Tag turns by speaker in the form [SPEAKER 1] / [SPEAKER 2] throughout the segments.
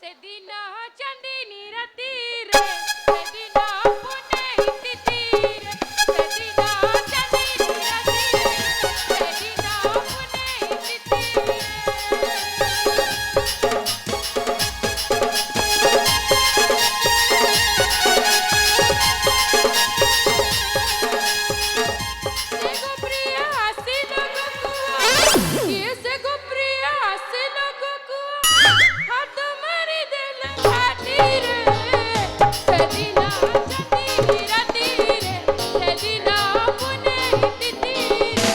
[SPEAKER 1] সেদিন চাঁদিনী রাতিরে সেদিন পুনেই তিথিরে সেদিন চাঁদিনী রাতিরে সেদিন পুনেই তিথিরে সেগো প্রিয়া আসিল গো কিয়ে সেগো প্রিয়া আসিল গো হাত মারি দেল ঘাটিরে সেদিন চাঁদিনী রাতিরে সেদিন পুনেই তিথিরে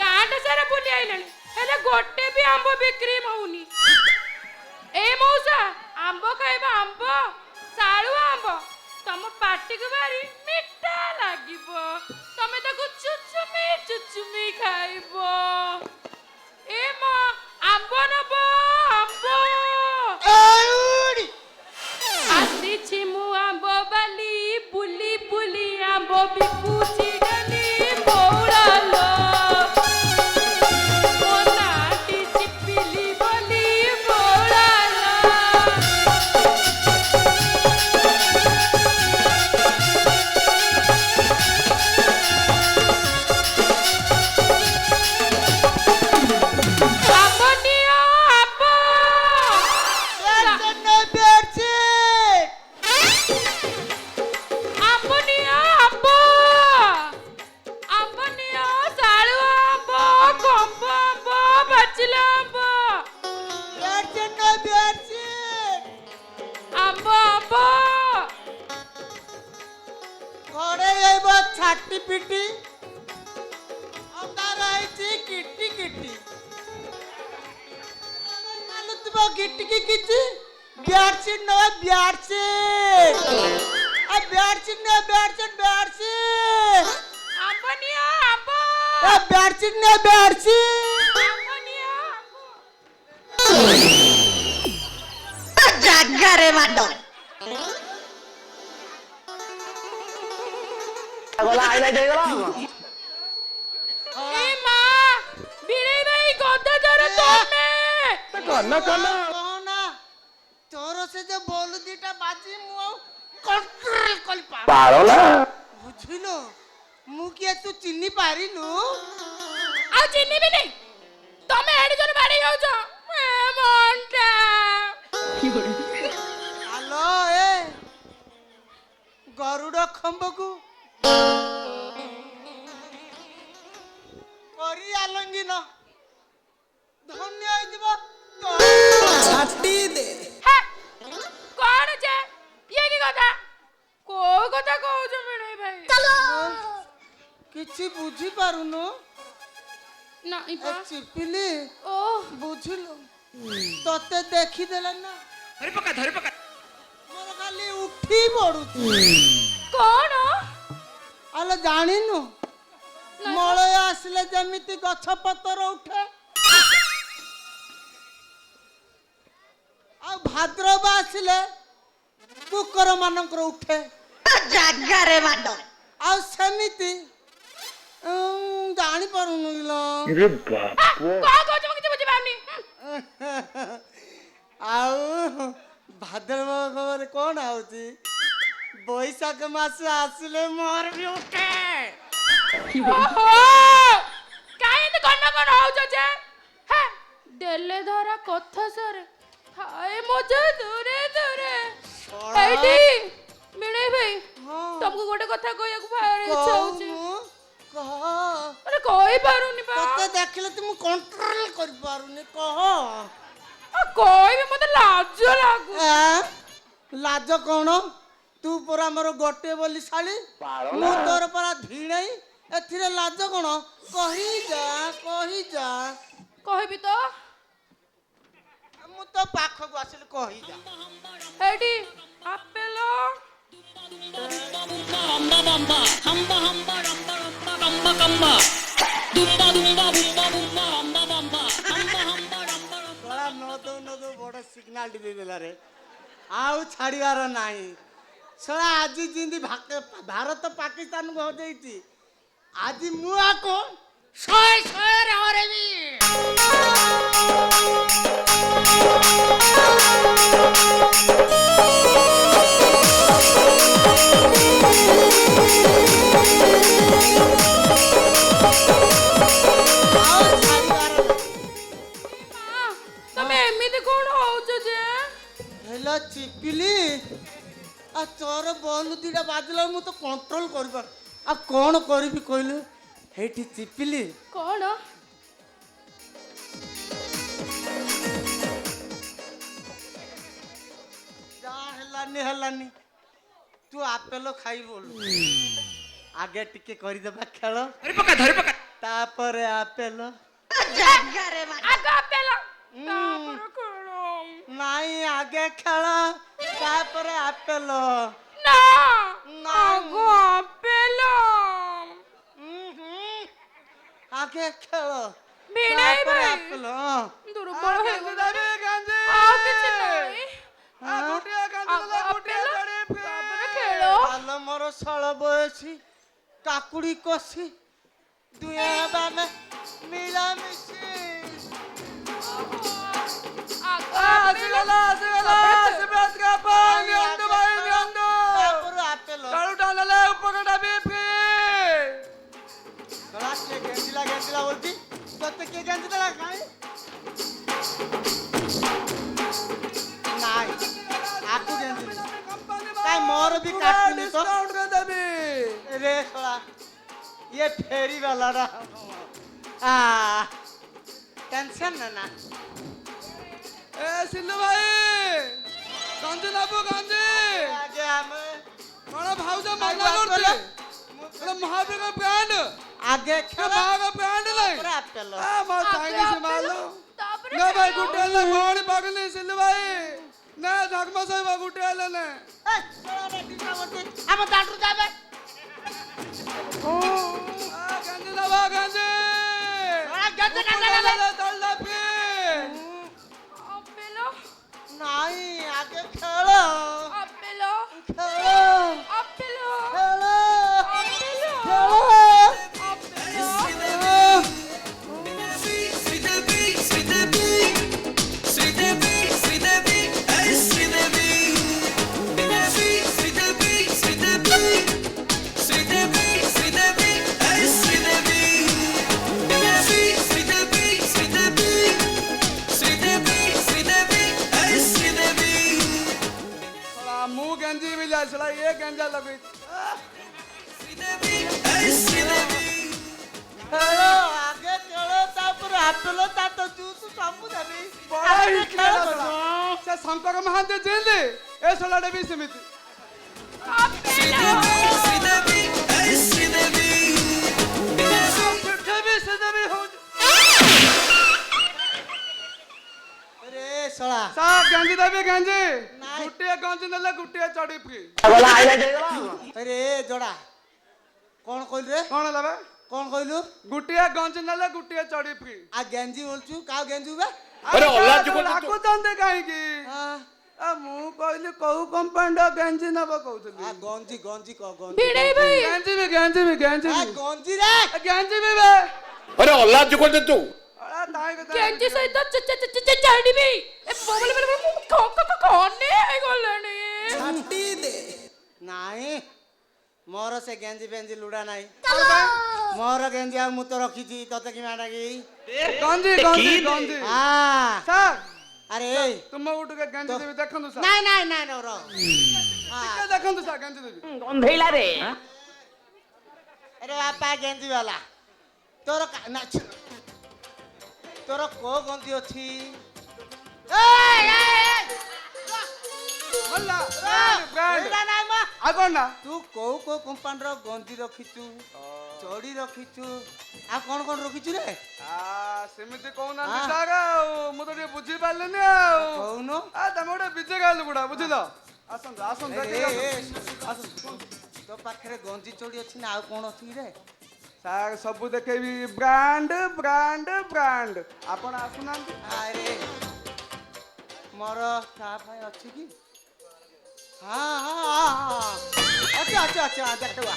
[SPEAKER 1] ଗାଁଟା ସାରା ବୁଲି ଆଇଲାଣି ହେଲେ ଗୋଟେ ବି ଆମ୍ବ ବିକ୍ରି ହଉନି। ଏ ମଉସା ଆମ୍ବ ଖାଇବା ଆମ୍ବ ଶାଳୁଆ ଆମ୍ବ ତମ ପାଟିକୁ ଭାରି ମିଠା ଲାଗିବ ତମେ ତାକୁ ଚୁଚୁମି ଖାଇବ। ଏ ମା ଆମ୍ବ ନବ ଆମ୍ବ ଆସିଛି ମୁଁ ଆମ୍ବ ବାଲି ବୁଲି ବୁଲି ଆମ୍ବ ବିକୁଛି ଡାଲି ବଉଳାଲ ମୋ ନାଁଟି ଚିପିଲି ବୋଲି ବଉଳାଲ ଆମ୍ବ ନିଅ ଆମ୍ବ ଆମ୍ବ ନିଅ ଆମ୍ବ ଆମ୍ବ ନିଅ ଶାଳୁଆ ଆମ୍ବ କମ୍ବ ଆମ୍ବ ପାଚିଲା ଆମ୍ବ ଆମ୍ବ ଆମ୍ବ
[SPEAKER 2] ଛାଟି ପିଟି ଅଙ୍ଗାର ହେଇଛି କିଟି କିଟି ଚାଲୁଥିବ ଗିଟିକି କିଛି ବ୍ୟାଡସିଟ୍ ନବା ବ୍ୟାଡସିଟ୍ ବ୍ୟାଡସିଟ୍ ନବା ବ୍ୟାଡସିଟ୍
[SPEAKER 1] ଆମ୍ବ ନିଅ ଆମ୍ବ
[SPEAKER 2] ବ୍ୟାଡସିଟ୍ ନବା ବ୍ୟାଡସିଟ୍
[SPEAKER 1] ଆମ୍ବ ନିଅ
[SPEAKER 2] ଜାଗାରେ ମାଡ
[SPEAKER 3] ଗଲା ହାଇଲାଇଟ୍ ହେଇଗଲା
[SPEAKER 1] ଏ ମା ବିଣେଇ ଭାଇ ଗଦାଧର ତମେ
[SPEAKER 3] କନ
[SPEAKER 2] କହନା ତୋର ସେ ଯେ ବୋଲ ଦିଟା ବାଜି ମୁଁ ଆଉ କଣ୍ଟ୍ରୋଲ କରିପାର
[SPEAKER 3] ପାଳଲା
[SPEAKER 2] ବୁଝିଲୁ ମୁଁ କିଏ ତୁ ଚିହ୍ନି ପାରିଲୁ
[SPEAKER 1] ଆଉ ଚିହ୍ନିବି ନାଇଁ ତମେ ଏଡି ଜଣ ବାଡି ଯାଉଛ ଏ ମଣ୍ଟା
[SPEAKER 2] ହାଲୋ ଏ ଗରୁଡ ଖମ୍ବକୁ କରି ଆଲଙ୍ଗିନ ଧନ୍ୟ ହେଇଯିବ ଛାଟି ଦେ
[SPEAKER 1] ହେ କଣ ଯେ ଇଏ କି କଥା କୋଉ କଥା କହୁଛ ବିଣେଇ ଭାଇ
[SPEAKER 2] କିଛି ବୁଝି ପାରୁନୁ
[SPEAKER 1] ନାଇଁ
[SPEAKER 2] ଏ
[SPEAKER 1] ପା
[SPEAKER 2] ଚିପିଲି
[SPEAKER 1] ଓ
[SPEAKER 2] ବୁଝିଲୁ ତତେ ଦେଖିଦେଲେ ନା ମୋର ଖାଲି ଉଠି ପଡୁଛି
[SPEAKER 1] କଣ
[SPEAKER 2] ଆଲୋ ଜାଣିନୁ ମଳୟ ଆସିଲେ ଯେମିତି ଗଛ ପତର ଉଠେ ଆଉ ଭାଦ୍ରବ ଆସିଲେ କୁକର ମାନଙ୍କର ଉଠେ ଜାଗାରେ ମାଡ ଆଉ ସେମିତି ଜାଣିପାରୁନୁ
[SPEAKER 3] ରେ ବାପ
[SPEAKER 1] କଣ କହୁଛ ମୁଁ କିଛି ବୁଝିପାରୁନି
[SPEAKER 2] ଆଉ ଭାଦ୍ରବ ଖବର କଣ ହଉଛି ବୈଶାଖ ମାସ ଆସିଲେ ମୋର ବି ଉଠେ
[SPEAKER 1] ଓହୋ କାଇଁ ଏମିତି କଣ ହଉଛ ଯେ ହେ ଦେଲେ ଧରା କଥା ସାରେ ହାଏ ମଜା ଦୂରେ ଦୂରେ ଏଇଠି ବିଣେଇ ଭାଇ ତମକୁ ଗୋଟେ କଥା କହିବାକୁ ଭାରି ଇଚ୍ଛା ହଉଛି
[SPEAKER 2] କହ
[SPEAKER 1] ଆରେ କହିପାରୁନି ବା
[SPEAKER 2] ତତେ ଦେଖିଲେ ତୁ ମୁଁ କଣ୍ଟ୍ରୋଲ କରିପାରୁନି କହ
[SPEAKER 1] କହିବି ମତେ ଲାଜ ଲାଗୁ
[SPEAKER 2] ଲାଜ କଣ ତୁ ପରା ମୋର ଗୋଟେ ବୋଲି ଶାଳି ମୁଁ ତୋର ପରା ଭିଣେଇ ଏଥିରେ ଲାଜ କଣ କହିଯା
[SPEAKER 1] କହିବି ତ
[SPEAKER 2] ମୁଁ ତ ପାଖକୁ ଆସିଲି କହିଯା
[SPEAKER 1] ଏଇଠି ଆପେଲ
[SPEAKER 2] ବଡ ସିଗ୍ନାଲ ଟି ଦେଇଦେଲା ରେ ଆଉ ଛାଡିବାର ନାହିଁ ଶଳା ଆଜି ଯେମିତି ଭାରତ ପାକିସ୍ତାନକୁ ହଜେଇଛି ଆଜି ମୁଁ ଆକୁ ଶହେ ଶହେରେ ହରେଇବି ମୋର ବନ୍ଦ ଦୁଇଟା ବାଜିଲା ମୁଁ ତ କଣ୍ଟ୍ରୋଲ କରିପାରୁ ଆଉ କ'ଣ କରିବି କହିଲୁ ହେଇଠି ଚିପିଲି
[SPEAKER 1] କଣ
[SPEAKER 2] ଯାହା ହେଲାନି ତୁ ଆପେଲ ଖାଇବୁ ଆଗେ ଟିକେ କରିଦେବା ଖେଳ ତାପରେ ଆପେଲ
[SPEAKER 1] ଆଗ ଆପେଲ ତାପରେ କଣ
[SPEAKER 2] ନାଇଁ ଆଗେ ଖେଳ ତାପରେ ଆପେଲ
[SPEAKER 1] ନା
[SPEAKER 2] ନା।
[SPEAKER 1] ଆଗ ଆପେଲ
[SPEAKER 2] ଆଗେ ଖେଳ
[SPEAKER 1] ଭିଣେଇ
[SPEAKER 2] ତାପରେ
[SPEAKER 1] ଭାଇ
[SPEAKER 2] ଆପେଲ
[SPEAKER 1] ଦୁର୍ବଳ ହେଇଗଲା ଆଉ କିଛି ନାହିଁ ତାପରେ ଖେଳ
[SPEAKER 2] ଆଲୋ ମୋର ଷୋଳ ବୟସୀ କାକୁଡି କଷି ଦୁଏ ହେବା ଆମେ ମିଳାମିଶି
[SPEAKER 1] ଆଗ ଆପେଲ
[SPEAKER 2] ତାପରେ ଆପେଲ ଗେଞ୍ଜିଲା বলছি তোতে কে গেঞ্জি দেলা কাই নাই আকু গেঞ্জি কাই মোর भी काटनी तो रे साला ये फेरी वाला रहा टेंशन ना
[SPEAKER 4] ए सिल्लू भाई गंजी नबु गंजी
[SPEAKER 2] आगे हमें
[SPEAKER 4] कौन भाउज मना करते अरे महावीर का ब्रांड
[SPEAKER 2] आगे
[SPEAKER 4] के
[SPEAKER 2] खेला
[SPEAKER 4] भाग का ब्रांड नहीं
[SPEAKER 2] पूरा आपलो
[SPEAKER 4] आ मां तांगी से मालो
[SPEAKER 1] ତାପରେ
[SPEAKER 4] ना भाई
[SPEAKER 1] ଖେଳ।
[SPEAKER 4] गुटे ले कोणी बगली सिल्लू भाई ना धकमा से बा गुटे ले ने
[SPEAKER 2] ए साला रे टीका बोलते हम दांडू जाबे
[SPEAKER 4] आ गंजी नबा गंजी
[SPEAKER 2] साला गंजी ना जाबे
[SPEAKER 4] तल पे
[SPEAKER 1] ଆପେଲ
[SPEAKER 2] नहीं आगे खेलो
[SPEAKER 1] ଆପେଲ
[SPEAKER 2] खेलो
[SPEAKER 1] ଆପେଲ
[SPEAKER 2] खेलो
[SPEAKER 1] ଆପେଲ
[SPEAKER 2] खेलो
[SPEAKER 4] मुंह गंजी भी जा चला ये गंजा लगे
[SPEAKER 2] खेलो आगे खेलो तापर आपलो ता तो जूस सब देबी
[SPEAKER 4] बड़ा ही खेला से शंकर महांत जेल ए सोलाडे भी समिति
[SPEAKER 2] रे साला
[SPEAKER 4] सा गंजी देबे गंजी
[SPEAKER 2] नाई।
[SPEAKER 4] गुटिया गंजी नले गुटिया चढ़ी फ्री
[SPEAKER 3] ଗଲା ହାଇଲାଇଟ୍ ହେଇଗଲା
[SPEAKER 2] अरे जोड़ा कौन कइल रे
[SPEAKER 4] कौन लबे
[SPEAKER 2] कौन कइलु
[SPEAKER 4] गुटिया गंजी नले गुटिया चढ़ी फ्री
[SPEAKER 2] आ गेंजी बोलछु का गेंजू बे
[SPEAKER 3] अरे अल्लाह जुगल
[SPEAKER 4] लाको दंदे काहे की
[SPEAKER 2] हां
[SPEAKER 4] आ मु कहली कहू कंपाउंड गंजी नबा
[SPEAKER 2] आ
[SPEAKER 4] कहउतली
[SPEAKER 2] गंजी गंजी क गंजी
[SPEAKER 1] ଭିଣେଇ ଭାଇ
[SPEAKER 4] गंजी में
[SPEAKER 2] आ गंजी रे
[SPEAKER 4] गंजी में बे
[SPEAKER 3] अरे अल्लाह जुगल तू
[SPEAKER 4] अरे ताई के
[SPEAKER 1] କେଞ୍ଚି ସହିତ ଚାଡ଼ିବି ଏ ବୋବଲ ବୋବଲ ମୁଁ କନେ ହେଇଗଲାଣି
[SPEAKER 2] ନାଇଁ ମୋର ସେ ଗେଞ୍ଜି ବେଞ୍ଜି ଲୁଡା ନାହିଁ ମୋର ଗେଞ୍ଜି ଆଉ ମୁଁ ତ ରଖିଛି ତତେ କି ମାଡା କି
[SPEAKER 4] गंजी गंजी गंजी
[SPEAKER 2] हां
[SPEAKER 4] सर
[SPEAKER 2] अरे
[SPEAKER 4] तुम उठ के गंजी देवी देखंदु सर
[SPEAKER 2] ନାଇଁ ନାଇଁ ନାଇଁ ର
[SPEAKER 4] ଟିକେ ଦେଖନ୍ତୁ ସା ଗଞ୍ଜି ଦେବି
[SPEAKER 3] ଗନ୍ଧେଇଲା ରେ
[SPEAKER 2] अरे बापा गेंजी वाला तोर ना तोर को गंजी अछि
[SPEAKER 4] हल्ला ब्रांड
[SPEAKER 2] एडा नाइ मा
[SPEAKER 4] आगोन ना
[SPEAKER 2] तू को कंपाउंड रो गंजी रखिचू चोड़ी रखिचू आ कोन रखिचू रे
[SPEAKER 4] आ सेमिति कोना
[SPEAKER 2] हाँ।
[SPEAKER 4] सागा मु तो बुझी पारलेनी आ
[SPEAKER 2] कहूनो
[SPEAKER 4] आ तमे ओडे बिजे गालु गुडा बुझिलो आसन आसन
[SPEAKER 2] आसन तो पाखरे गंजी चोड़ी अछि ना आ कोन अछि रे
[SPEAKER 4] साग सब देखेबी ब्रांड ब्रांड ब्रांड आपण आसुना
[SPEAKER 2] अरे मोर का भाई अछि की हां हां अच्छा अच्छा अच्छा देखवा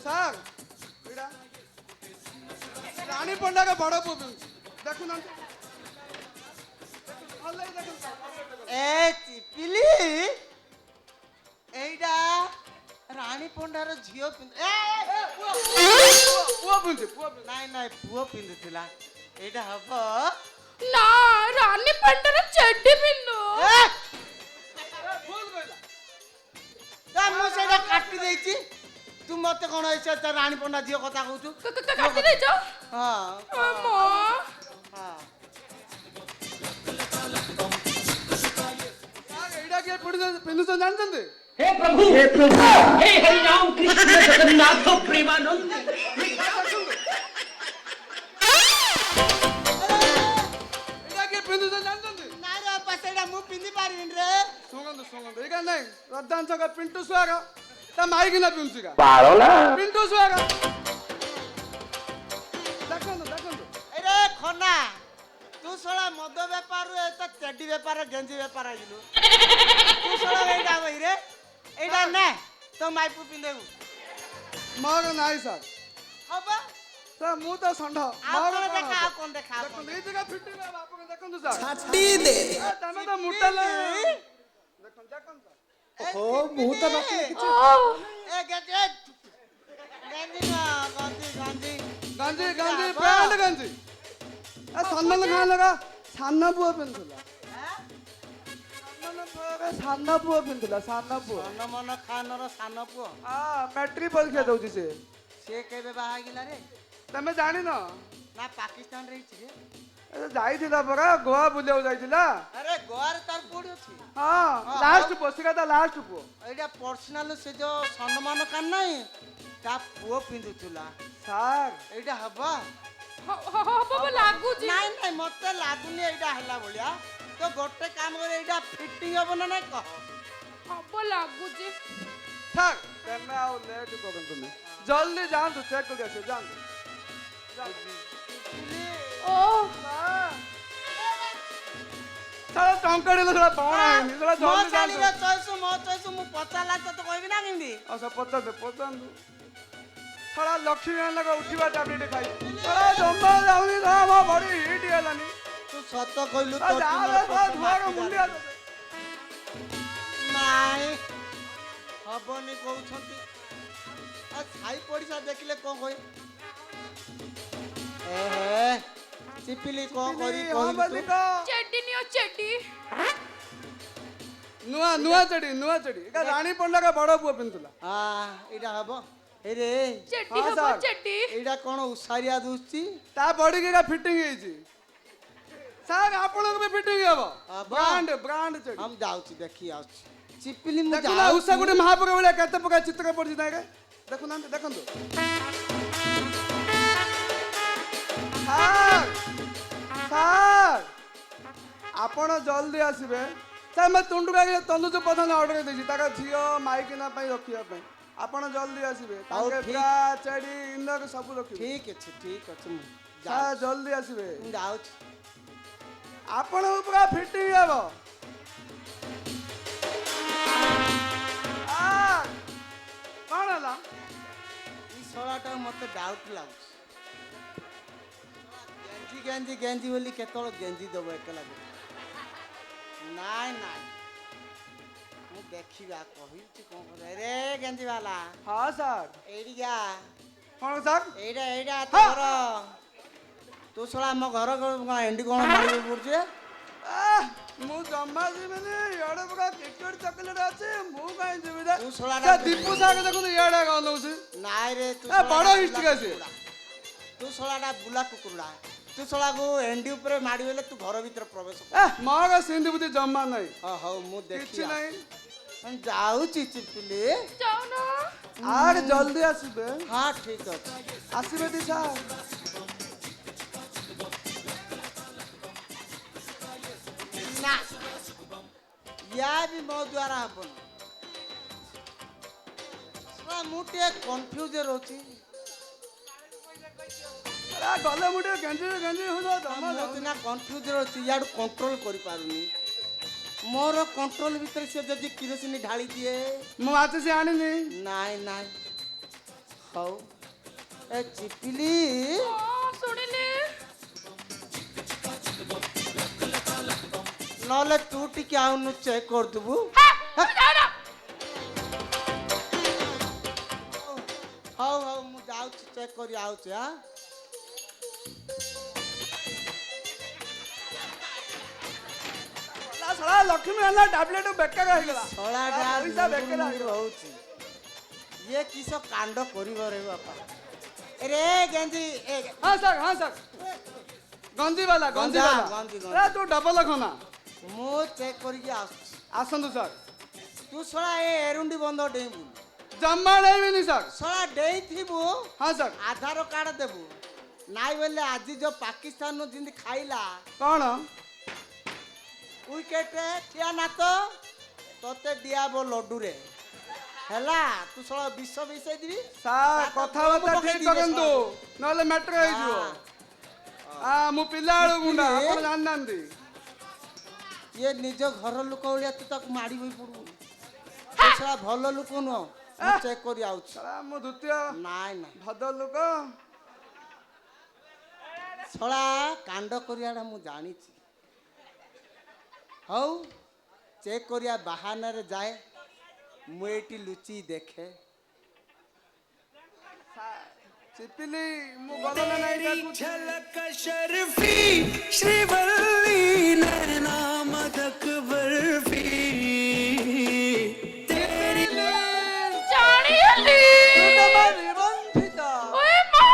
[SPEAKER 4] साग इडा रानी पंडा का बड़ पुप देखु ना हल्ला देखु
[SPEAKER 2] ए चिपिली एइडा रानी पंडार झियो ए
[SPEAKER 4] ପୁଅ ପିନ୍ଧୁ ପୁଅ ପିନ୍ଧୁ
[SPEAKER 2] ନାଇଁ ନାଇଁ ପୁଅ ପିନ୍ଧୁଥିଲା ଏଇଟା ହବ
[SPEAKER 1] ନା ରାନୀ ପ୍ୟାଣ୍ଟରେ ଚେଡ୍ଡି ପିନ୍ଧୁ
[SPEAKER 2] ଏ!
[SPEAKER 4] ଭୁଲ କହିଲା
[SPEAKER 2] ମୁଁ ସେଇଟା କାଟି ଦେଇଛି ତୁ ମତେ କଣ ଏସେ ରାଣୀ ପଣ୍ଡା ଝିଅ କଥା କହୁଛୁ
[SPEAKER 1] କାଟି ଦେଇଛ
[SPEAKER 2] ହଁ
[SPEAKER 1] ମା
[SPEAKER 2] ହଁ
[SPEAKER 4] ଏଇଟା କିଏ ପିନ୍ଧୁଛନ୍ତି ଜାଣିଛନ୍ତି
[SPEAKER 5] हे प्रभु हे हरि राम कृष्ण जगन्नाथ प्रेमानंद
[SPEAKER 4] ଏଇଟା କିଏ ପିନ୍ଧୁଛନ୍ତି ଜାଣିଛନ୍ତି
[SPEAKER 2] ନାଇଁ ରେ ବାପା ସେଇଟା ମୁଁ ପିନ୍ଧି ପାରିବିନି ରେ
[SPEAKER 4] ଶୁଣନ୍ତୁ ଶୁଣନ୍ତୁ ଏଇଟା ନାଇଁ ରଦାଂଶକ ପିଣ୍ଟୁ ସୁଆଗ ତା ମାଇକିନା ପିନ୍ଧୁଛି କା ପିଣ୍ଟୁ ସୁଆଗ ଦେଖନ୍ତୁ ଦେଖନ୍ତୁ
[SPEAKER 2] ଏରେ ଖନା ତୁ ଶଳା ମଦ ବେପାରରୁ ଏତ ଚେଡି ବେପାର ଗେଞ୍ଜି ବେପାର ହେଇଯିଲୁ ତୁ ଶଳା ଏଇଟା ବହିରେ ଏଇଟା ନେ ତୋ ମାଇପୁ ପିନ୍ଧେବୁ
[SPEAKER 4] ମୋର ନାହିଁ ସାର୍
[SPEAKER 2] ହବ
[SPEAKER 4] ସାର୍ ମୁଁ ତ ଷଣ୍ଢ
[SPEAKER 2] ଆଉ
[SPEAKER 4] ମୋର
[SPEAKER 2] କଣ
[SPEAKER 4] କଣ
[SPEAKER 2] ଦେଖା
[SPEAKER 4] ହବ?
[SPEAKER 2] ଆଉ କଣ ଦେଖା ଆଉ କଣ
[SPEAKER 4] ଦେଖନ୍ତୁ ଏଇ ଜାଗା ଫିଟିଂ ହେବ ଆପଣ ଦେଖନ୍ତୁ ସାର୍
[SPEAKER 2] ଛାଟି ଦେ
[SPEAKER 4] ତମେ ତ ମୁଟା ଦେଖନ୍ତୁ ଦେଖନ୍ତୁ
[SPEAKER 2] ଓହୋ ମୁଁ ତ ନଥିଲି
[SPEAKER 1] ଓ
[SPEAKER 2] ଏ ଗେଜେ ଗେଞ୍ଜି ନା ଗଞ୍ଜି ଗଞ୍ଜି
[SPEAKER 4] ଗଞ୍ଜି ଗଞ୍ଜି ପ୍ୟାଣ୍ଟ ଗଞ୍ଜି ଏ ସନ୍ମାନ ଖାନ ଲଗା ସାନ ପୁଅ ପିନ୍ଧୁଥିଲା ସାନ ପୁଅ ପିନ୍ଧୁଥିଲା ସାନ ପୁଅ
[SPEAKER 2] ମନ ଖାନର ସାନ ପୁଅ
[SPEAKER 4] ମ୍ୟାଟ୍ରିକ ପରୀକ୍ଷା ଦଉଛି ସେ
[SPEAKER 2] ସେ କେବେ ବାହା ହେଇଗଲା ରେ
[SPEAKER 4] ତମେ ଜାଣିନ
[SPEAKER 2] ନା ପାକିସ୍ତାନରେ ହେଇଛି ରେ
[SPEAKER 4] ଏ ଯାଇଥିଲା ପରା ଗୋଆ ବୁଲିବାକୁ ଯାଇଥିଲା
[SPEAKER 2] ଆରେ ଗୋଆରେ ତାର କୋଉଠି ଅଛି
[SPEAKER 4] ହଁ ଲାଷ୍ଟ ପୁଅ ସେ ତା ଲାଷ୍ଟ ପୁଅ
[SPEAKER 2] ଏଇଟା ପର୍ସନାଲ ସେ ଯୋଉ ସମ୍ମାନ କାନ ନାହିଁ ତା ପୁଅ ପିନ୍ଧୁଥିଲା
[SPEAKER 4] ସାର୍
[SPEAKER 2] ଏଇଟା ହବ
[SPEAKER 1] ହବ ଲାଗୁଛି
[SPEAKER 2] ନାଇଁ ନାଇଁ ମତେ ଲାଗୁନି ଏଇଟା ହେଲା ଭଳିଆ ତ ଗୋଟେ କାମ କରି ଏଇଟା ଫିଟିଂ ହବ ନା ନାଇଁ କହ
[SPEAKER 1] ହବ ଲାଗୁଛି
[SPEAKER 4] ସାର୍ ତମେ ଆଉ ଲେଟ୍ କରନ୍ତୁନି ଜଲ୍ଦି ଯାଆନ୍ତୁ ଚେକ୍ କରି ଆସିବେ ଯାଆନ୍ତୁ
[SPEAKER 1] ଓ
[SPEAKER 4] ସାର୍ ଟଙ୍କା ଦେଲେ ସେଟା କଣ ହେଇନି ସେଟା
[SPEAKER 2] ମୋ
[SPEAKER 4] ଜଲ୍ଦି
[SPEAKER 2] ଶାଢ଼ୀର
[SPEAKER 4] ଯାଆନ୍ତୁ
[SPEAKER 2] ଚଏସ୍ ମୋ ଚଏସ୍ ମୁଁ ପଚାରିଲା ତତେ କହିବି ନା କେମିତି
[SPEAKER 4] ଆଚ୍ଛା ପଚାରନ୍ତୁ ସାରା ଲକ୍ଷ୍ମୀ ନାରାୟଣ ଉଠିବା ଟାବଲେଟ ଖାଇ ସାରା ଜମା ଯାଉନି ସାରା ମୋ ବଡି ହିଟ୍ ହେଲାନି
[SPEAKER 2] ତୁ ସତ କହିଲୁ
[SPEAKER 4] ସାରା ଯାହା ସାରା ଧୁଆର ମୁଣ୍ଡିଆ
[SPEAKER 2] ନାଇଁ ହବନି କହୁଛନ୍ତି ଆଉ ସାଇ ପଡ଼ିଶା ଦେଖିଲେ କଣ କହି ଏହେ ଚିପିଲି କଣ କରି କହିଲୁ ତୁ?
[SPEAKER 1] ଚେଡ୍ଡି ନିଅ ଚେଡ୍ଡି
[SPEAKER 4] ନୂଆ ଚେଡି ଏକା ରାଣୀ ପଣ୍ଡାର ବଡ ପୁଅ ପିନ୍ଧୁଥିଲା
[SPEAKER 2] ଏଇଟା ହବ ଏରେ
[SPEAKER 1] ଚେଡ୍ଡି
[SPEAKER 4] ହଁ,
[SPEAKER 1] ହବ
[SPEAKER 4] ସାର୍।
[SPEAKER 1] ଚେଡ୍ଡି
[SPEAKER 2] ଏଇଟା କଣ ଉସାରିଆ ଦୁସୁଛି
[SPEAKER 4] ତା ବଡିକି ଏକା ଫିଟିଂ ହେଇଛି ସାର୍ ଆପଣଙ୍କୁ ବି ଫିଟିଂ ହବ
[SPEAKER 2] ହବ?
[SPEAKER 4] ବ୍ରାଣ୍ଡ ଚେଡି
[SPEAKER 2] ମୁଁ ଯାଉଛି ଦେଖି ଆସୁଛି ଚିପିଲି ମୁଁ
[SPEAKER 4] ଦେଖୁନା
[SPEAKER 2] ଯାଉଛି
[SPEAKER 4] ଉଷା ଗୋଟେ ମହାପ୍ରଭୁ ଭଳିଆ କେତେ ପ୍ରକାର ଚିତ୍ର ପଡିଛି ତାକେ ଦେଖୁନାହାନ୍ତି ଦେଖନ୍ତୁ ସାର୍ ଆପଣ ଜଲ୍ଦି ଆସିବେ ସାର୍ ମୁଁ ତୁଣ୍ଡୁକା ତନ୍ଦୁଜ ପ୍ରଧାନ ଅର୍ଡର ଦେଇଛି ତାଙ୍କ ଝିଅ ମାଇକିନା ପାଇଁ ରଖିବା ପାଇଁ ଆପଣ ଜଲ୍ଦି ଆସିବେ
[SPEAKER 2] ହଉ,
[SPEAKER 4] ତାଙ୍କେ
[SPEAKER 2] ଠିକ୍।
[SPEAKER 4] ବ୍ରା ଚେଡି ଇନ୍ଦର ସବୁ ରଖିବେ
[SPEAKER 2] ଠିକ ଅଛି ମୁଁ
[SPEAKER 4] ସାର୍ ଜଲ୍ଦି ଆସିବେ
[SPEAKER 2] ମୁଁ ଯାଉଛି
[SPEAKER 4] ଆପଣଙ୍କୁ ପୁରା ଫିଟିଂ ହବ କଣ ହେଲା
[SPEAKER 2] এই ଶଳାଟା ମତେ ଡାଉଟ ଲାଗୁଛି ଗେଞ୍ଜି ବୋଲି କେତେବେଳେ ଗେଞ୍ଜି ଦେବ ଏକଲା ନାଇଁ ମୁଁ ଦେଖିବା କହିଛି କଣ କରିବା ରେ ଗେଞ୍ଜି ବାଲା
[SPEAKER 4] ହଁ ସାର୍
[SPEAKER 2] ଏଇଠିକା
[SPEAKER 4] କଣ ସାର୍
[SPEAKER 2] ଏଇଟା ତୋର ତୁ ଶଳା ଆମ ଘର ଏଣ୍ଡି କଣ ମାରିକି ପଡୁଛି
[SPEAKER 4] ମୁଁ ଜମା ଯିବିନି ଇଆଡେ ପୁରା କ୍ରିକେଟ ଚକଲେଟ ଅଛି ମୁଁ କାହିଁ ଯିବି ରେ
[SPEAKER 2] ତୁ ଶଳାଟା
[SPEAKER 4] ସେ ଦୀପୁ ସାର୍ ଦେଖନ୍ତୁ ଇଆଡେ କଣ ନଉଛି
[SPEAKER 2] ନାଇଁ ରେ ତୁ
[SPEAKER 4] ଏ ବଡ ହିଷ୍ଟ୍ରି ଅଛି
[SPEAKER 2] ତୁ ଶଳାଟା ବୁଲା କୁକୁରଟା ତୁ ଶଳାକୁ ଏଣ୍ଡି ଉପରେ ମାଡ଼ିଗଲେ ତୁ ଘର ଭିତରେ ପ୍ରବେଶ କର
[SPEAKER 4] ମୋର ସିନ୍ଧି ବୁଦ୍ଧି ଜମା ନାହିଁ
[SPEAKER 2] ହଉ ମୁଁ
[SPEAKER 4] କିଛି
[SPEAKER 2] ଦେଖି
[SPEAKER 4] ନାହିଁ
[SPEAKER 2] ଯାଉଛି ଚିପିଲି
[SPEAKER 1] ଯାଉନ
[SPEAKER 4] ଆରେ ଜଲ୍ଦି ଆସିବେ
[SPEAKER 2] ହଁ ଠିକ ଅଛି
[SPEAKER 4] ଆସିବେ ଟି ସାର୍
[SPEAKER 2] ନା ୟା ବି ମୋ ଦ୍ୱାରା ହବନି ମୁଁ ଟିକେ କନଫ୍ୟୁଜ ରହୁଛି
[SPEAKER 4] ଗଲେ ମୁଁ ଟିକେ ଗେଞ୍ଜି ହଉଥିବ ଜମା
[SPEAKER 2] ମୁଁ ସିନା କନଫ୍ୟୁଜ ରହୁଛି ଇଆଡୁ କଣ୍ଟ୍ରୋଲ କରିପାରୁନି ମୋର କଣ୍ଟ୍ରୋଲ ଭିତରେ ସେ ଯଦି କିରୋସିନି ଢାଳି ଦିଏ
[SPEAKER 4] ମୁଁ ଆଜି ସେ ଆଣିନି
[SPEAKER 2] ନାଇଁ ହଉ ଏ ଚିପିଲି
[SPEAKER 1] ଶୁଣିଲି
[SPEAKER 2] ନହେଲେ ତୁ ଟିକେ ଆଉନୁ ଚେକ୍ କରିଦେବୁ ହଉ ମୁଁ ଯାଉଛି ଚେକ୍ କରି ଆଉଛି ହଁ
[SPEAKER 4] ଶଳା ଲକ୍ଷ୍ମୀ ହେଲା ଟାବଲେଟ ବେକାର ହେଇଗଲା
[SPEAKER 2] ଶଳାଟା
[SPEAKER 4] ପଇସା ବେକାର
[SPEAKER 2] ନୁଙ୍ଗୁରୁ
[SPEAKER 4] ହେଇଗଲା
[SPEAKER 2] ହଉଛି ଇଏ କିସ କାଣ୍ଡ କରିବ ରେ ବାପା ରେ ଗେଞ୍ଜି ଏ
[SPEAKER 4] ହଁ ସାର୍ ଗଞ୍ଜି ବାଲା
[SPEAKER 2] ଗଞ୍ଜି, ଗଞ୍ଜି।
[SPEAKER 4] ତୁ ଡବଲ ଖନା
[SPEAKER 2] ମୁଁ ଚେକ୍ କରିକି ଆସୁଛି
[SPEAKER 4] ଆସନ୍ତୁ ସାର୍
[SPEAKER 2] ତୁ ଶଳା ଏ ଏରୁଣ୍ଡି ବନ୍ଧ ଡେଇଁବୁ
[SPEAKER 4] ଜମା ନେଇବିନି ସାର୍
[SPEAKER 2] ଶଳା ଡେଇଁଥିବୁ
[SPEAKER 4] ହଁ ସାର୍
[SPEAKER 2] ଆଧାର କାର୍ଡ ଦେବୁ ନାଇଁ ବୋଲେ ଆଜି ଯୋଉ ପାକିସ୍ତାନରୁ ଯେମିତି ଖାଇଲା
[SPEAKER 4] କ'ଣ
[SPEAKER 2] ୱିକେଟରେ ଠିଆ ନା ତ ତତେ ଦିଆବ ଲଡୁରେ ହେଲା ତୁ ଶଳା ବିଷ ମିଶେଇଦିବି
[SPEAKER 4] ସାର୍ କଥାବାର୍ତ୍ତା ଠିକ କରନ୍ତୁ ନହେଲେ ମ୍ୟାଟର ହେଇଯିବ ମୁଁ ପିଲା ବେଳୁ ଗୁଣ୍ଡା ଆପଣ ଜାଣିନାହାନ୍ତି
[SPEAKER 2] ଇଏ ନିଜ ଘର ଲୋକ ଭଳିଆ ତୁ ତାକୁ ମାଡ଼ି ହୋଇ ପଡୁ ସେ ଶଳା ଭଲ ଲୋକ ନୁହଁ ମୁଁ ଚେକ୍ କରି ଆଉଛି
[SPEAKER 4] ଶଳା ମୁଁ ଦ୍ୱିତୀୟ
[SPEAKER 2] ନାଇଁ ନାଇଁ
[SPEAKER 4] ଭଦ୍ର ଲୋକ
[SPEAKER 2] ଶଳା କାଣ୍ଡ କରିବାଟା ମୁଁ ଜାଣିଛି ହଉ ଚେକ୍ କରିବା ବାହାନାରେ ଯାଏ ମୁଁ ଏଇଠି ଲୁଚି ଦେଖେ
[SPEAKER 4] ଚିପିଲି ମୁଁ ଗଲ ନା ନାଇଁ ତାକୁ
[SPEAKER 6] झलक शर्फी श्रीवल्ली नैना मदक बर्फी तेरी
[SPEAKER 1] ଜାଣିଗଲି ଓଏ ମା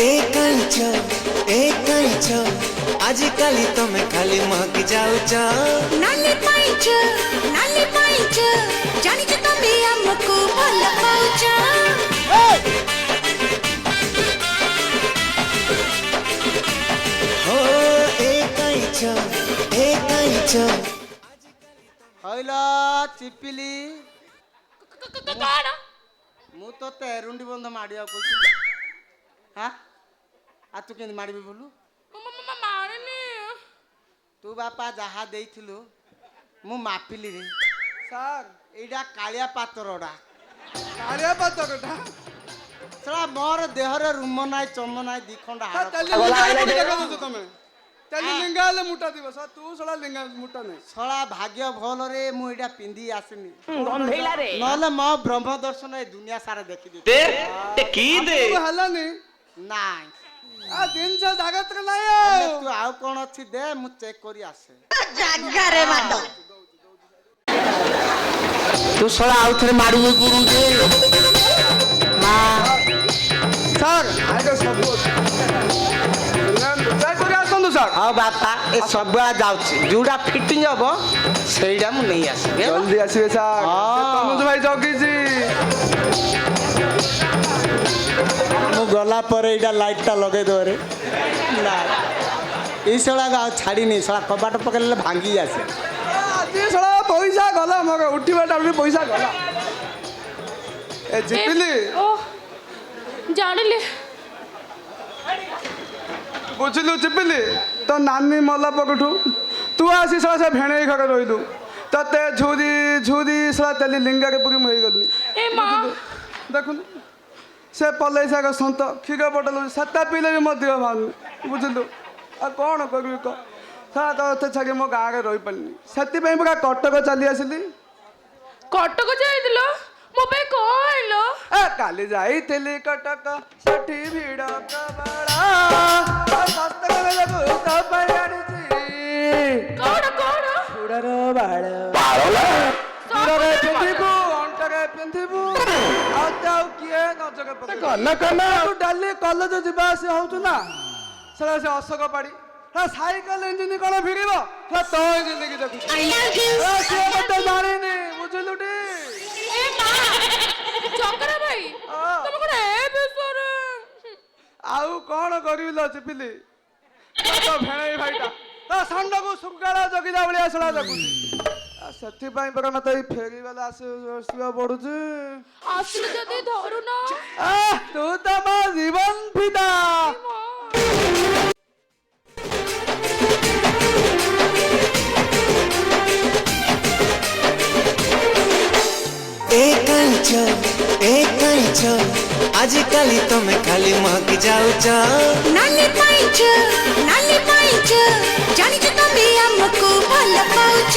[SPEAKER 6] एक आजिकाली तमे खाली महक जाऊच
[SPEAKER 7] नाली पाइच जानी जे तमे हमको भल पाउच
[SPEAKER 6] हो एक
[SPEAKER 2] ହଇଲ ଚିପିଲି
[SPEAKER 1] କଣ
[SPEAKER 2] ମୁଁ ତତେ ଏରୁଣ୍ଡି ବନ୍ଧ ମାଡ଼ିବାକୁ କହିଥିଲି ହଁ ଆଉ ତୁ କେମିତି ମାଡ଼ିବି ବୋଲୁ
[SPEAKER 1] ମାରିନି
[SPEAKER 2] ତୁ ବାପା ଯାହା ଦେଇଥିଲୁ ମୁଁ ମାପିଲି ରେ
[SPEAKER 4] ସାର୍
[SPEAKER 2] ଏଇଟା କାଳିଆ ପାତ୍ରଟା
[SPEAKER 4] କାଳିଆ ପାତକଟା
[SPEAKER 2] ଶଳା ମୋର ଦେହରେ ରୁମ ନାହିଁ ଚମ ନାହିଁ ଦି ଖଣ୍ଡ ହାଡ଼
[SPEAKER 4] ଦେଖାଉଛ ତମେ ତେଲି ଲିଙ୍ଗା ହେଲେ ମୁଟା ଥିବ ସାର୍ ତୁ ଶଳା ଲିଙ୍ଗା ମୁଟା ନାହିଁ
[SPEAKER 2] ଶଳା ଭାଗ୍ୟ ଭଲରେ ମୁଁ ଏଇଟା ପିନ୍ଧି ଆସିନି ନହେଲେ ମୋ ବ୍ରହ୍ମ ଦର୍ଶନ ଏ ଦୁନିଆ ସାରା ଦେଖିଦେବି
[SPEAKER 4] ଆପଣଙ୍କୁ ହେଲାନି
[SPEAKER 2] ନାଇଁ
[SPEAKER 4] ଜିନିଷ ଜାଗତରେ ନାହିଁ
[SPEAKER 2] ହେଲେ
[SPEAKER 4] ଆଉ
[SPEAKER 2] ତୁ ଆଉ କଣ ଅଛି ଦେ ମୁଁ ଚେକ୍ କରି ଆସେ
[SPEAKER 7] ଜାଗାରେ ମାଡ
[SPEAKER 2] ତୁ ଶଳା ଆଉ ଥରେ ମାଡ଼ିବୁ ପୁରୁଣ୍ଡେ ମା
[SPEAKER 4] ସାର୍ ଆଇଟା ସବୁ ଅଛି ଚେକ୍ କରି ଆସନ୍ତୁ ସାର୍
[SPEAKER 2] ହଉ ବାପା ଏ ସବୁଆ ଯାଉଛି ଯୋଉଟା ଫିଟିଂ ହବ ସେଇଟା ମୁଁ ନେଇ ଆସିବି ହେଲା?
[SPEAKER 4] ଜଲ୍ଦି ଆସିବେ ସାର୍
[SPEAKER 2] ହଁ।
[SPEAKER 4] ସେ ତନୁଜ ଭାଇ ଜଗିଛି
[SPEAKER 2] ମୁଁ ଗଲା ପରେ ଏଇଟା ଲାଇଟଟା ଲଗେଇ ଦେବରେ ନା ଏଇ ଶଳାକୁ ଆଉ ଛାଡ଼ିନି ଶଳା କବାଟ ପକେଇଲେ ଭାଙ୍ଗି ଆସେ
[SPEAKER 4] ଆଜି ଶଳା ପଇସା ଗଲା ମୋର ଉଠିବା ଟାଇମ୍ରେ ପଇସା ଗଲା ଏ ଜିପିଲି
[SPEAKER 1] ଓ ଜାଣିଲି
[SPEAKER 4] ବୁଝିଲୁ ଚିପିଲି ତୋ ନାନୀ ମଲା ପକଠୁ ତୁ ଆସି ଶଳା ସେ ଭେଣେଇ ଘରେ ରହିଲୁ ତତେ ଝୁରି ଶଳା ତେଲି ଲିଙ୍ଗାରେ ପୁରୀ ମୁଁ ହେଇଗଲି
[SPEAKER 1] ଏ ମା
[SPEAKER 4] ଦେଖୁନୁ ସେ ପଲେଇ ଶାଗ ସନ୍ତ କ୍ଷୀର ବଟଲ ସେଟା ପିଇଲେ ବି ମୋ ଦେହ ଭାବୁନି ବୁଝିଲୁ ଆଉ କ'ଣ କରିବି କହ ସାରା ତୋତେ ଛାଡ଼ି ମୋ ଗାଁରେ ରହିପାରିନି ସେଥିପାଇଁ ପୁରା କଟକ ଚାଲି ଆସିଲି
[SPEAKER 1] କଟକ ଯାଇଥିଲ ମୋ ପାଇଁ କଣ ଆଣିଲ
[SPEAKER 4] କାଲି ଯାଇଥିଲି କଟକ ସେଠି ଭିଡ଼ ପ୍ରବଳ ଶସ୍ତା ବେଳକୁ ତୋ ପାଇଁ ଆଣିଛି
[SPEAKER 1] କଣ
[SPEAKER 4] ଚୁଡ଼ାର ବାଳ ଚୁଡ଼ାରେ ପିନ୍ଧିବୁ ଅଣ୍ଟାରେ ପିନ୍ଧିବୁ ଆଉ ତ ଆଉ କିଏ ନଜର ପକେଇବୁ ଡାଲି କଲେଜ ଯିବା ଆସିବା ହଉଛୁ ନା ସେଟା ସେ ଅଶୋକ ପାଡ଼ି ସାଇକେଲ ଇଞ୍ଜିନ କ'ଣ ଭିଡ଼ିବ ତୋ ଇଞ୍ଜିନ କି ଦେଖୁଛୁ ସିଏ ମତେ ଜାଣିନି ବୁଝିଲୁ ଟି
[SPEAKER 1] ଏ ମା ଚକରା ଭାଇ ତମେ କଣ ଏ ବିଷୟରେ
[SPEAKER 4] ଆଉ କ'ଣ କରିବି ଲୋ ଚିପିଲି ତ ଭେଣେଇ ଭାଇଟା ତା ଷଣ୍ଢକୁ ଶୁଙ୍କାଳ ଜଗିଲା ଭଳିଆ ଶଳା ଜଗୁଛି ସେଥିପାଇଁ ପରା ମତେ ଏଇ ଫେରିବାଲା ଆସିବାକୁ ପଡୁଛି
[SPEAKER 1] ଆସିଲେ ଯଦି ଧରୁନ
[SPEAKER 4] ତୁ ତ ମୋ ଜୀବନ ପିତା
[SPEAKER 6] एक आजिकाली तमे खाली महक जाऊच
[SPEAKER 7] नाली पाइच जानी जे तमे भी हमको भल पाउच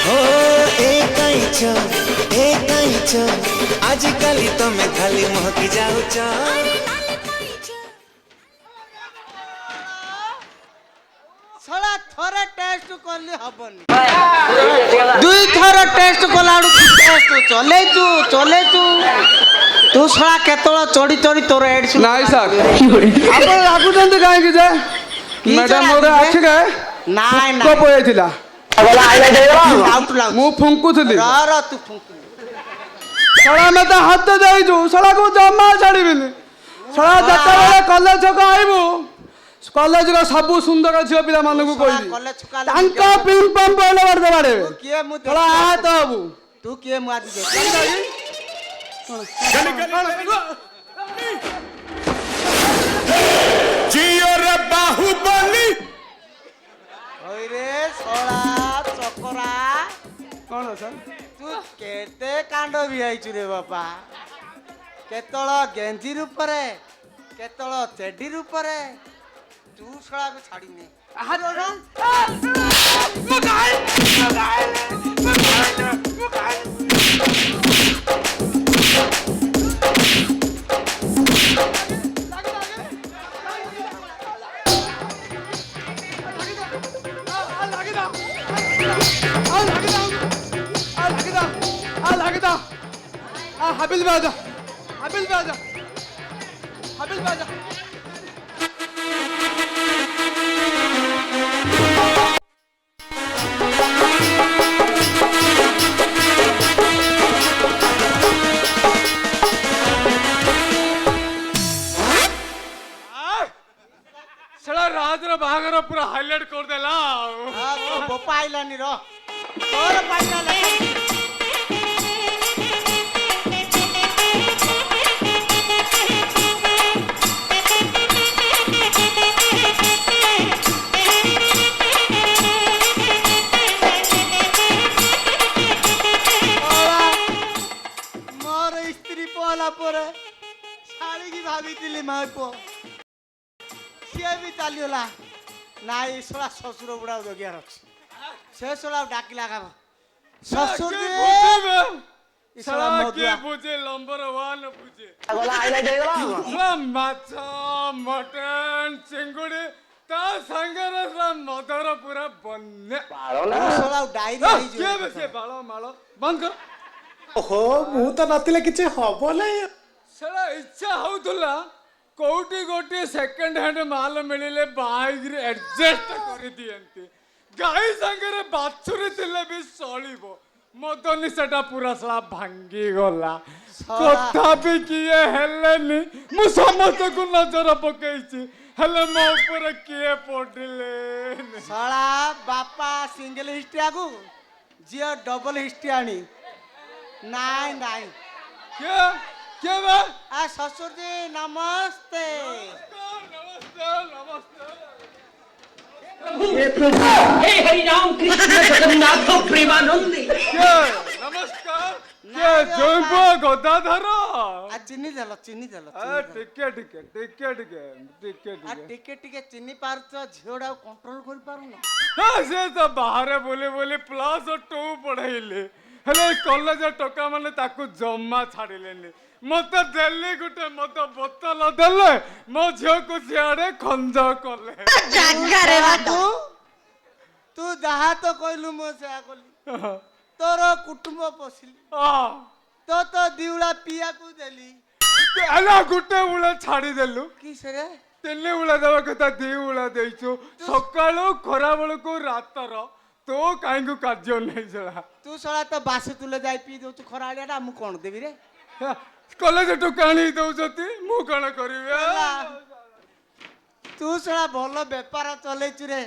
[SPEAKER 6] हो एकाइच आजिकाली तमे खाली महकी जाउच
[SPEAKER 2] ଶଳା ଥରେ ଟେଷ୍ଟ କଲି ହବନି ଦୁଇ ଥର ଟେଷ୍ଟ କଲା ବେଳକୁ ଚଲେଇଛୁ ତୁ ଶଳା କେତେବେଳେ ଚଢି ଚଢି ତୋର ଏଡ୍
[SPEAKER 4] ନାଇଁ ସାର୍ ଆପଣ ରାଗୁଛନ୍ତି କାହିଁକି ଯେ ମ୍ୟାଡାମ ମୋର ଆଖିରେ
[SPEAKER 2] ନାଇଁ
[SPEAKER 4] ପୋକ ପଳେଇଥିଲା ମୁଁ ଫୁଙ୍କୁଥିଲି
[SPEAKER 2] ତୁ ଫୁଙ୍କୁ
[SPEAKER 4] ଶଳା ଆମେ ତା ହାତ ଦେଇଛୁ ଶଳାକୁ ଜମା ଛାଡ଼ିବିନି ଶଳା ଯେତେବେଳେ କଲେଜ ଛକ ଆଇବୁ କଲେଜର ସବୁ ସୁନ୍ଦର ଝିଅ ପିଲାମାନଙ୍କୁ କହିବି ତାଙ୍କ ପିଙ୍କ୍ ପମ୍ପ ପଇଲେ ବାଡ଼େ ବାଡ଼େବେ
[SPEAKER 2] କିଏ ମୁଁ
[SPEAKER 4] ଶଳା ଆହତ ହବୁ
[SPEAKER 2] ତୁ କିଏ ମୁଁ ଆଜି
[SPEAKER 3] जियो रे बाहुबली
[SPEAKER 2] ରେ ଶଳା ଚକରା
[SPEAKER 4] କଣ ସାର୍
[SPEAKER 2] ତୁ କେତେ କାଣ୍ଡ ବି ହେଇଛୁ ରେ ବାପା କେତେବେଳେ ଗେଞ୍ଜି ରୂପରେ କେତେବେଳେ ଚେଡି ରୂପରେ ତୁ ଶଳାକୁ ଛାଡ଼ିନି
[SPEAKER 4] हाबिल पे आजा हाबिल पे आजा हाबिल पे आजा
[SPEAKER 8] ସେଟା ରାଜର ବାହାଘର ପୁରା ହାଇଲାଇଟ କରିଦେଲା
[SPEAKER 2] ବୋପା ଆଇଲାନି ର ତୋର ପାଇଲା ମୋର ସ୍ତ୍ରୀ ପହଲା ପରେ ଶାଳୀକି ଭାବିଥିଲି ମା ପୁଅ ସିଏ ବି ଚାଲିଗଲା ନାଇଁ ଶଳା ଶ୍ୱଶୁର ବୁଢ଼ା ଜଗିଆର ଅଛି ସେ ଶଳା ଡାକିଲା କାମ ଶ୍ୱଶୁର
[SPEAKER 8] ବୁଝେ ନମ୍ବର 1 ବୁଝେ ମାଛ ମଟନ ଚିଙ୍ଗୁଡି ତା ସାଙ୍ଗରେ ମଦର ପୁରା ବନ୍ୟା
[SPEAKER 2] ଶଳା ଡାଇରୀ
[SPEAKER 8] କିଏ ବେ ସେ ବାଳ ମାଳ ବନ୍ଦ କର
[SPEAKER 3] ओहो ମୁଁ ତ ନଥିଲେ କିଛି ହବ ନାହିଁ
[SPEAKER 8] ସେଟା ଇଚ୍ଛା ହଉଥିଲା କୋଉଠି ଗୋଟିଏ ସେକେଣ୍ଡ ହ୍ୟାଣ୍ଡ ମାଲ ମିଳିଲେ ବାଇକରେ ଆଡଜଷ୍ଟ କରିଦିଅନ୍ତି ଗାଈ ସାଙ୍ଗରେ ବାଛୁରୀ ଥିଲେ ବି ଚଳିବ ମଦନି ସେଟା ପୁରା ସଳା ଭାଙ୍ଗିଗଲା ତଥାପି କିଏ ହେଲେନି ମୁଁ ସମସ୍ତଙ୍କୁ ନଜର ପକେଇଛି ହେଲେ ମୋ ଉପରେ କିଏ ପଡ଼ିଲେ
[SPEAKER 2] ଶଳା ବାପା ସିଙ୍ଗଲ ହିଷ୍ଟ୍ରି ଆଗୁ ଝିଅ ଡବଲ ହିଷ୍ଟ୍ରି ଆଣି ନାଇଁ ନାଇଁ
[SPEAKER 8] କିଏ କିଏ ବା
[SPEAKER 2] आ ससुर जी नमस्ते
[SPEAKER 5] हे प्रभु हे हरि राम कृष्ण जगन्नाथ प्रेमानंद
[SPEAKER 8] नमस्कार କିଏ ଜୟପୁଅ ଗଦାଧର
[SPEAKER 2] आ चिन्नी देलो
[SPEAKER 8] ଟିକେ ଟିକେ ଟିକେ ଟିକେ ଟିକେ
[SPEAKER 2] आ टिके टिके चिन्नी पारुछ झियोडा कंट्रोल कर पारुन
[SPEAKER 8] ସେ ତ ବାହାରେ ବୋଲି ବୋଲି +2 ପଢେଇଲେ ହେଲେ କଲେଜ ଟୋକା ମାନେ ତାକୁ ଜମା ଛାଡ଼ିଲେନି ମତେ ଦେଲି ଗୋଟେ ମଦ ବୋତଲ ଦେଲେ ମୋ ଝିଅକୁ ସିଆଡେ ଖଞ୍ଜ କଲେ
[SPEAKER 7] ଜାଗାରେ ବାଟ
[SPEAKER 2] तू जहा तो कहलु मो से कली तोर कुटुंब पोसिली तो दिउला पिया को देली
[SPEAKER 8] ହେଲା ଗୋଟେ ଉଳା ଛାଡ଼ିଦେଲୁ
[SPEAKER 2] किसरे
[SPEAKER 8] 3 ଉଳା ଦେବା କଥା 2 ଉଳା ଦେଇଛୁ ସକାଳୁ ଖରା ବେଳକୁ ରାତର तो काईको कार्य नहीं चला
[SPEAKER 2] तू सला तो बासे तुले जाई पी दउ तू खराड़ियाटा मु कोन देबी रे
[SPEAKER 8] कॉलेज तो काणी दउजती मु कोन करिवे
[SPEAKER 2] तू सला भलो व्यापार चलै छु रे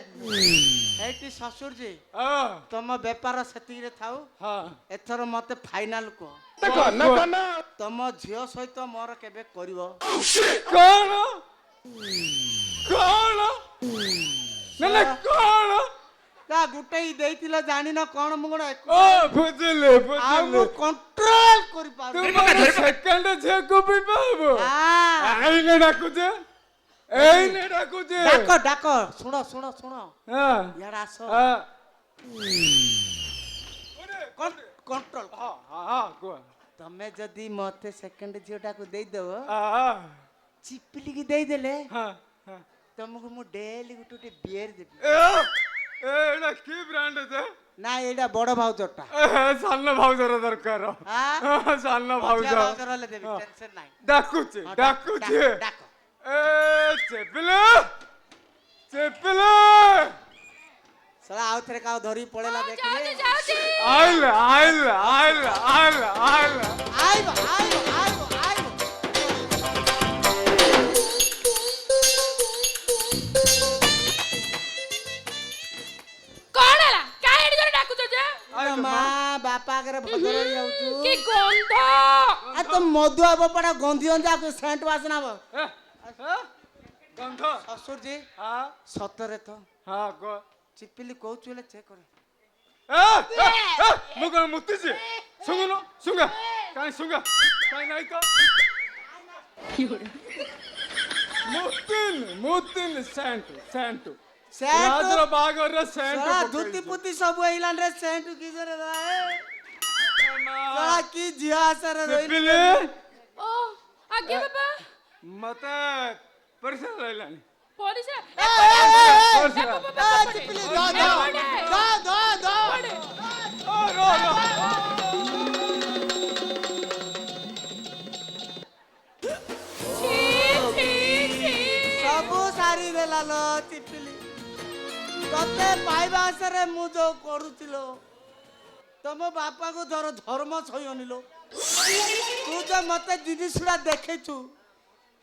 [SPEAKER 2] एटी ससुर जी तुम व्यापार सेती रे थाउ
[SPEAKER 8] हां
[SPEAKER 2] एथर मते फाइनल को
[SPEAKER 3] कना कना
[SPEAKER 2] तुम झियो सहित मोर केबे करिवो
[SPEAKER 8] कोन कोन ना कोन
[SPEAKER 2] ତା ଗୋଟେ ହି ଦେଇଥିଲ ଜାଣିନ କଣ ମୁଁ କଣ
[SPEAKER 8] ଓ ବୁଝିଲି
[SPEAKER 2] ଆଉ
[SPEAKER 8] ବୁଝିଲି
[SPEAKER 2] ମୁଁ କଣ୍ଟ୍ରୋଲ କରିପାରୁନି
[SPEAKER 8] ତୁମର ସେକେଣ୍ଡ ଝିଅକୁ ବି ପାଇବ
[SPEAKER 2] ଆ,
[SPEAKER 8] ଏଇନେ ଡାକୁଛେ ଏଇନେ ଡାକୁଛେ
[SPEAKER 2] ଡାକ ଡାକ ଶୁଣ ଶୁଣ ଶୁଣ
[SPEAKER 8] ହଁ
[SPEAKER 2] ଇଆଡେ ଆସ
[SPEAKER 8] ହଁ
[SPEAKER 2] କଣ୍ଟ୍ରୋଲ
[SPEAKER 8] ହଁ ହଁ କୁହ
[SPEAKER 2] ତମେ ଯଦି ମତେ ସେକେଣ୍ଡ ଝିଅଟାକୁ ଦେଇଦବ
[SPEAKER 8] ହଁ
[SPEAKER 2] ଚିପିଲିକି ଦେଇଦେଲେ
[SPEAKER 8] ହଁ ହଁ
[SPEAKER 2] ତମକୁ ମୁଁ ଡେଲି ଗୋଟେ ବିୟର ଦେବି
[SPEAKER 8] ଏଇଟା କି ବ୍ରାଣ୍ଡ ଯେ
[SPEAKER 2] ନା ଏଇଟା ବଡ ଭାଉଜଟା
[SPEAKER 8] ସାନ ଭାଉଜର ଦରକାର ସାନ ଭାଉଜ
[SPEAKER 2] ଭାଉଜର ହେଲେ ଦେବି
[SPEAKER 8] ହଁ।
[SPEAKER 2] ଟେନସନ ନାହିଁ
[SPEAKER 8] ଡାକୁଛି
[SPEAKER 2] ହଁ,
[SPEAKER 8] ଡାକୁଛି
[SPEAKER 2] ଡାକ
[SPEAKER 8] ଏ ଚେପିଲେ ଚେପିଲେ
[SPEAKER 2] ଶଳା ଆଉ ଥରେ କାହା ଧରି ପଳେଇଲା ଦେଖିଲେ
[SPEAKER 1] ଯାଉଛି
[SPEAKER 8] ଆଇଲା ଆଇଲା ଆଇଲା ଆଇଲା ଆଇଲା
[SPEAKER 2] ଆଇବ ଆଇବ ଆଇବ ଆଇବ
[SPEAKER 1] କଣ ହେଲା କାଇଁ ଏଠି ଜଣେ ଡାକୁଛ ଯେ
[SPEAKER 8] ଆଇଲ
[SPEAKER 2] ମା
[SPEAKER 8] ମା
[SPEAKER 2] ବାପା ଆଗରେ ଭଦର ହେଇଯାଉଛୁ
[SPEAKER 1] କି ଗନ୍ଧ
[SPEAKER 2] ଆ ତ ମଧୁଆ ବପଡା ଗନ୍ଧି ଗନ୍ଧା ସେଣ୍ଟ ବାସନା ହବ
[SPEAKER 8] ଗନ୍ଧ
[SPEAKER 2] ଶ୍ୱଶୁରଜୀ
[SPEAKER 8] ହଁ
[SPEAKER 2] ସତରେ ତ
[SPEAKER 8] ହଁ କୁହ
[SPEAKER 2] ଚିପିଲି କହୁଛୁ ହେଲେ ଚେକ୍ କରେ
[SPEAKER 8] ମୁଁ କଣ ମୁତିଛି ଶୁଙ୍ଗୁନ ଶୁଙ୍ଗା କାଇଁ ଶୁଙ୍ଗା କାଇଁ ନାଇଁ ତ ମୁତିନି ସେଣ୍ଟ ସେଣ୍ଟ ରାଜର ବାହାଘରରେ ସେଣ୍ଟ
[SPEAKER 2] ଧୁତି ପୁତି ସବୁ ହେଇଲାଣ୍ଡ ସେଣ୍ଟ କିଜରେ କି ଝିଅ ଆଶାରେ
[SPEAKER 8] ଚିପିଲି
[SPEAKER 1] ଓ ଆଜ୍ଞା ବାପା
[SPEAKER 8] ମତେ ପରିଶ୍ରମ ରହିଲାନି
[SPEAKER 1] ପରିସ୍ରା
[SPEAKER 2] ଚିପିଲି ସବୁ ସାରି ଦେଲାଲ ଚିପିଲି ତତେ ପାଇବା ଆଶାରେ ମୁଁ ଯୋଉ କରୁଥିଲ ତମ ବାପାକୁ ଧର୍ମ ସହିନିଲ ତୁ ତ ମତେ ଜିନିଷଟା ଦେଖେଇଛୁ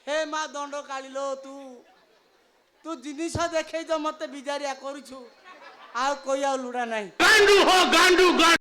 [SPEAKER 2] ହେ ମା ଦଣ୍ଡ କାଳିଲୋ ତୁ ଜିନିଷ ଦେଖେଇ ତ ମତେ ବିଜାରିଆ କରୁଛୁ ଆଉ କହି ଆଉ ଲୁଡା ନାହିଁ